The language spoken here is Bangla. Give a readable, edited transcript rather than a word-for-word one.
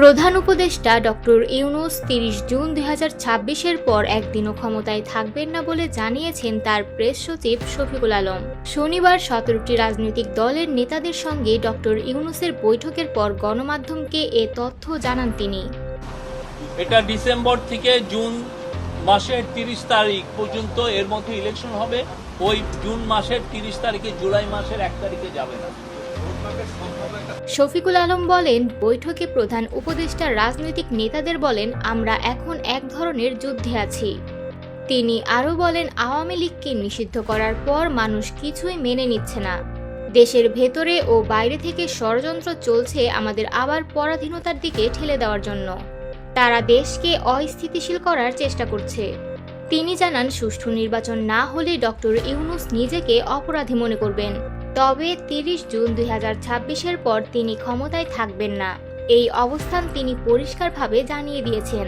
প্রধান উপদেষ্টা ডক্টর ইউনূস ৩০ জুন ২০২৬-এর পর একদিনও ক্ষমতায় থাকবেন না বলে জানিয়েছেন তার প্রেস সচিব শফিকুল আলম। শনিবার ১৭টি রাজনৈতিক দলের নেতাদের সঙ্গে ডক্টর ইউনূসের বৈঠকের পর গণমাধ্যমকে এ তথ্য জানান তিনি। এটা ডিসেম্বর থেকে জুন মাসের ৩০ তারিখ পর্যন্ত এর মধ্যে ইলেকশন হবে। ওই জুন মাসের ৩০ তারিখে জুলাই মাসের ১ তারিখে যাবে না। শফিকুল আলম বলেন, বৈঠকে প্রধান উপদেষ্টা রাজনৈতিক নেতাদের বলেন, আমরা এখন এক ধরনের যুদ্ধে আছি। তিনি আরও বলেন, আওয়ামী লীগকে নিষিদ্ধ করার পর মানুষ কিছুই মেনে নিচ্ছে না। দেশের ভেতরে ও বাইরে থেকে ষড়যন্ত্র চলছে আমাদের আবার পরাধীনতার দিকে ঠেলে দেওয়ার জন্য। তারা দেশকে অস্থিতিশীল করার চেষ্টা করছে। তিনি জানান, সুষ্ঠু নির্বাচন না হলে ডক্টর ইউনূস নিজেকে অপরাধী মনে করবেন। তবে ৩০ জুন ২০২৬-এর পর তিনি ক্ষমতায় থাকবেন না, এই অবস্থান তিনি পরিষ্কারভাবে জানিয়ে দিয়েছেন।